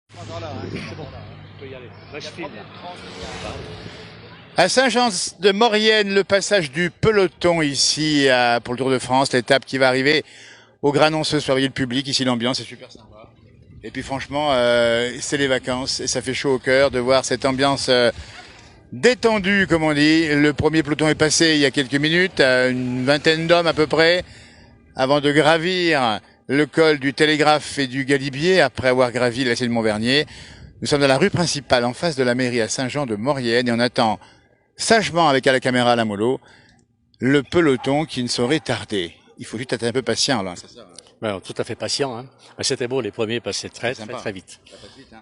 C'est bon, on peut y aller. Là, je filme. À Saint-Jean-de-Maurienne, le passage du peloton ici pour le Tour de France, l'étape qui va arriver au Granon ce soir. Le public, ici l'ambiance est super sympa. Et puis franchement, c'est les vacances et ça fait chaud au cœur de voir cette ambiance détendue, comme on dit. Le premier peloton est passé il y a quelques minutes, une vingtaine d'hommes à peu près, avant de gravir le col du Télégraphe et du Galibier, après avoir gravi la cité de Montvernier. Nous sommes dans la rue principale, en face de la mairie à Saint-Jean-de-Maurienne, et on attend sagement, avec à la caméra à la mollo, le peloton qui ne saurait tarder. Il faut juste être un peu patient, là. C'est ça, hein. Ben, tout à fait patient. Hein. C'était beau, les premiers passaient très vite. Ça passe vite, hein.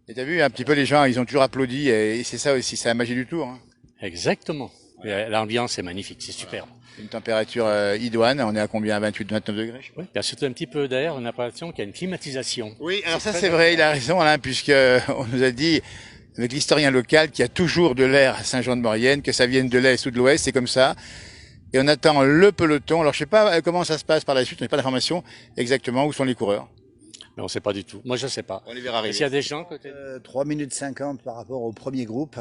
Et t'as vu, un petit peu les gens, ils ont toujours applaudi, et c'est ça aussi, c'est la magie du Tour, hein. Exactement. Ouais. L'ambiance est magnifique, c'est superbe. Une température idoine, on est à combien? 28-29 degrés? Oui, il y a surtout un petit peu d'air, on a l'impression qu'il y a une climatisation. Oui, alors ça c'est vrai, il a raison Alain, puisque on nous a dit, avec l'historien local, qu'il y a toujours de l'air à Saint-Jean-de-Maurienne, que ça vienne de l'Est ou de l'Ouest, c'est comme ça. Et on attend le peloton. Alors je sais pas comment ça se passe par la suite, on n'a pas d'informations exactement où sont les coureurs. Mais on ne sait pas du tout. Moi, je ne sais pas. On les verra arriver. S'il y a des gens côté... 3 minutes 50 par rapport au premier groupe.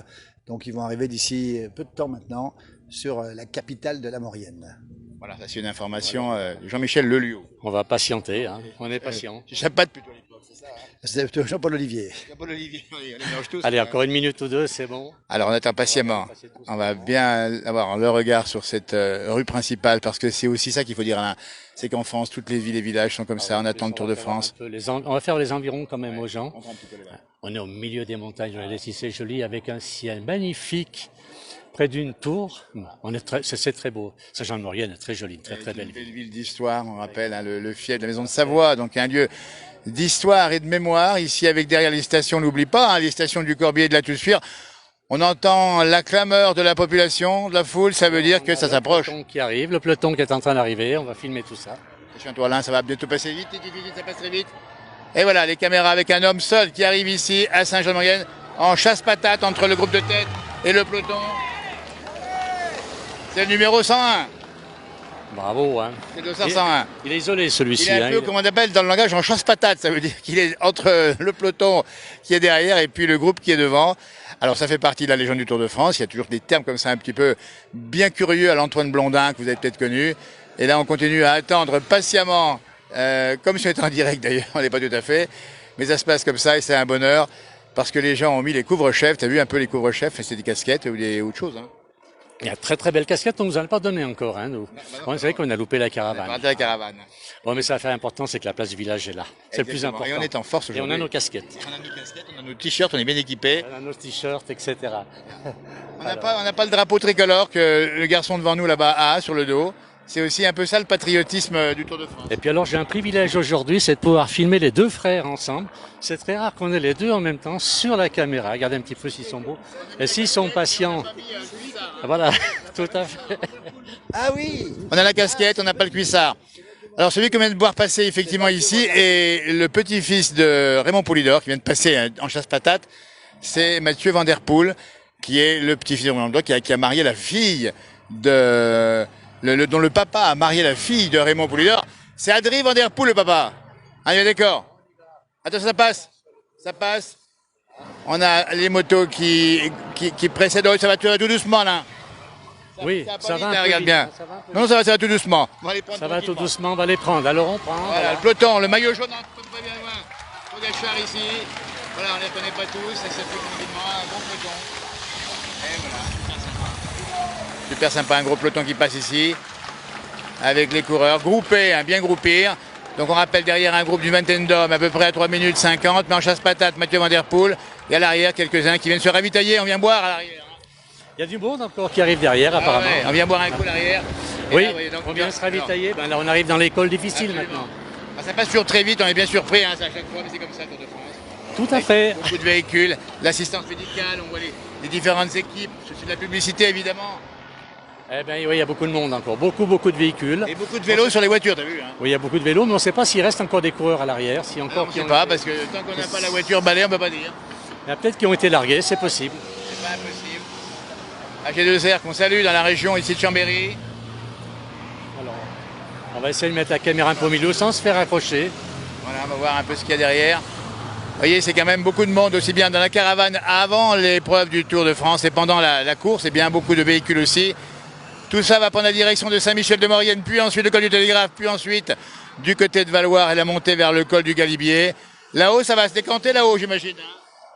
Donc ils vont arriver d'ici peu de temps maintenant sur la capitale de la Maurienne. Voilà, ça c'est une information Jean-Michel Lelio. On va patienter, hein. On est patient. Je sais pas plutôt à l'époque, c'est ça, hein. C'est Jean-Paul Olivier. Jean-Paul Olivier, oui, on les mélange tous. Allez, encore une minute ou deux, c'est bon. Alors on attend patiemment. On va bien avoir le regard sur cette rue principale, parce que c'est aussi ça qu'il faut dire, Alain. C'est qu'en France, toutes les villes et villages sont comme ça, on attend le Tour de France. On va faire les environs quand même aux gens. On prend un petit peu les mains. On est au milieu des montagnes, c'est joli, avec un ciel magnifique, près d'une tour. C'est très beau. Saint-Jean-de-Maurienne est très jolie, très belle Une ville. belle ville d'histoire, on rappelle, hein, le fief de la Maison de Savoie, donc un lieu d'histoire et de mémoire. Ici, avec derrière les stations, n'oublie pas, hein, les stations du Corbier et de la Toussuire. On entend la clameur de la population, de la foule, ça veut dire que ça s'approche. Le peloton qui est en train d'arriver, on va filmer tout ça. Attention-toi Alain, ça va bientôt passer vite, ça passe très vite. Et voilà, les caméras avec un homme seul qui arrive ici à Saint-Jean-de-Maurienne en chasse-patate entre le groupe de tête et le peloton. C'est le numéro 101. Bravo, hein. C'est le 101. Il est isolé celui-ci. Il est un peu, comme on appelle dans le langage, en chasse-patate. Ça veut dire qu'il est entre le peloton qui est derrière et puis le groupe qui est devant. Alors ça fait partie de la légende du Tour de France. Il y a toujours des termes comme ça un petit peu bien curieux à l'Antoine Blondin que vous avez peut-être connu. Et là on continue à attendre patiemment, comme si on était en direct d'ailleurs, on n'est pas tout à fait. Mais ça se passe comme ça et c'est un bonheur parce que les gens ont mis les couvre-chefs. Tu as vu un peu les couvre-chefs, c'est des casquettes ou des autre chose, hein. Il y a très belle casquette, on nous en a pas donné encore, hein, nous. C'est vrai qu'on a loupé la caravane. La caravane. Bon, mais ça fait important, c'est que la place du village est là. C'est le plus important. Et on est en force aujourd'hui. Et on a nos casquettes. On a nos casquettes, on a nos t-shirts, on est bien équipés. On a nos t-shirts, etc. On n'a pas le drapeau tricolore que le garçon devant nous là-bas a sur le dos. C'est aussi un peu ça le patriotisme du Tour de France. Et puis alors j'ai un privilège aujourd'hui, c'est de pouvoir filmer les deux frères ensemble. C'est très rare qu'on ait les deux en même temps sur la caméra. Regardez un petit peu s'ils sont beaux. Et s'ils sont patients. Voilà, tout à fait. Ah oui. On a la casquette, on n'a pas le cuissard. Alors celui qui vient de voir passer effectivement ici est le petit-fils de Raymond Poulidor qui vient de passer en chasse-patate. C'est Mathieu Van Der Poel qui est le petit-fils de Raymond Poulidor qui a marié la fille de... dont le papa a marié la fille de Raymond Poulidor. C'est Adrien Van Der Poel le papa. Ah, il est d'accord. Attention, ça passe. Ça passe. On a les motos qui précèdent. Ça va tout doucement là. Oui, ça va un peu regarde vite, bien. Non, ça va tout doucement. Ça va tout doucement, on va les prendre. Alors on prend. Voilà, le peloton, le maillot jaune, on peut pas bien loin. Pogacar ici. Voilà, on les connaît pas tous. Ça fait tranquillement un bon peloton. Et voilà, super sympa, un gros peloton qui passe ici. Avec les coureurs groupés, hein, bien groupés. Donc on rappelle derrière un groupe d'une vingtaine d'hommes, à peu près à 3 minutes 50, mais en chasse-patate, Mathieu Van Der Poel. Et à l'arrière, quelques-uns qui viennent se ravitailler. On vient boire à l'arrière. Il y a du monde encore qui arrive derrière, apparemment. Ouais, on vient boire un coup à l'arrière. Oui, là, donc, on vient se ravitailler. Ben là, on arrive dans l'école difficile maintenant. Ah, ça passe toujours très vite, on est bien surpris, hein, ça, à chaque fois, mais c'est comme ça, Tour de France. Tout à fait. Beaucoup de véhicules, l'assistance médicale, on voit les différentes équipes, c'est de la publicité évidemment. Eh bien, oui, il y a beaucoup de monde encore, beaucoup de véhicules. Et beaucoup de vélos sur les voitures, t'as vu, hein. Oui, il y a beaucoup de vélos, mais on ne sait pas s'il reste encore des coureurs à l'arrière. Si encore On ne sait pas, parce que tant qu'on n'a pas la voiture balai, on ne peut pas dire. Il y a peut-être qui ont été largués, c'est possible. C'est pas impossible. AG2R qu'on salue dans la région ici de Chambéry. Alors, on va essayer de mettre la caméra un peu au milieu sans se faire accrocher. Voilà, on va voir un peu ce qu'il y a derrière. Vous voyez, c'est quand même beaucoup de monde, aussi bien dans la caravane avant l'épreuve du Tour de France et pendant la course, et bien beaucoup de véhicules aussi. Tout ça va prendre la direction de Saint-Michel-de-Maurienne, puis ensuite le col du Télégraphe, puis ensuite du côté de Valloire et la montée vers le col du Galibier. Là-haut, ça va se décanter là-haut, j'imagine.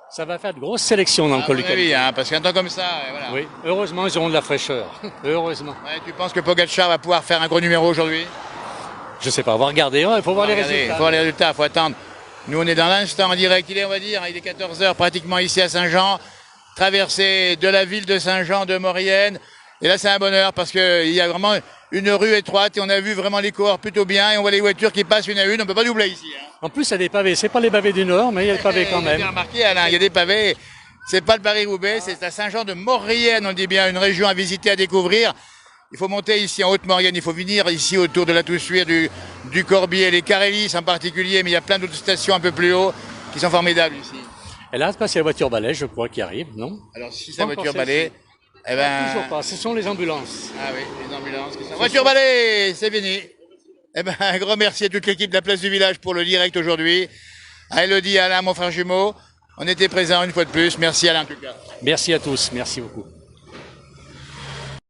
Ça va faire de grosses sélections dans le col du Galibier. Hein, parce qu'un temps comme ça, voilà. Oui, heureusement, ils auront de la fraîcheur. Heureusement. Ouais, tu penses que Pogacar va pouvoir faire un gros numéro aujourd'hui? Je sais pas, on va regarder, il faut voir les résultats. Il faut voir les résultats, il faut attendre. Nous, on est dans l'instant en direct, il est, on va dire, il est 14 h pratiquement ici à Saint-Jean, traversée de la ville de Saint-Jean de Maurienne. Et là, c'est un bonheur parce qu'il y a vraiment une rue étroite et on a vu vraiment les coureurs plutôt bien et on voit les voitures qui passent une à une. On peut pas doubler ici. Hein. En plus, il y a des pavés. C'est pas les pavés du Nord, mais il y a des pavés quand même. Vous avez remarqué, Alain, il y a des pavés. C'est pas le Paris-Roubaix, c'est à Saint-Jean de Maurienne, on dit bien, une région à visiter, à découvrir. Il faut monter ici en Haute-Maurienne, il faut venir ici autour de la Toussuire, du Corbier, les Carélis en particulier, mais il y a plein d'autres stations un peu plus haut qui sont formidables ici. Et là, c'est la voiture balai, je crois, qui arrive, non? Alors, si c'est la voiture balai, eh ben... Toujours pas, ce sont les ambulances. Ah oui, les ambulances. Voiture balai, c'est fini. Eh ben, un grand merci à toute l'équipe de la Place du Village pour le direct aujourd'hui. À Elodie, à Alain, mon frère jumeau. On était présents une fois de plus. Merci Alain en tout cas. Merci à tous, merci beaucoup.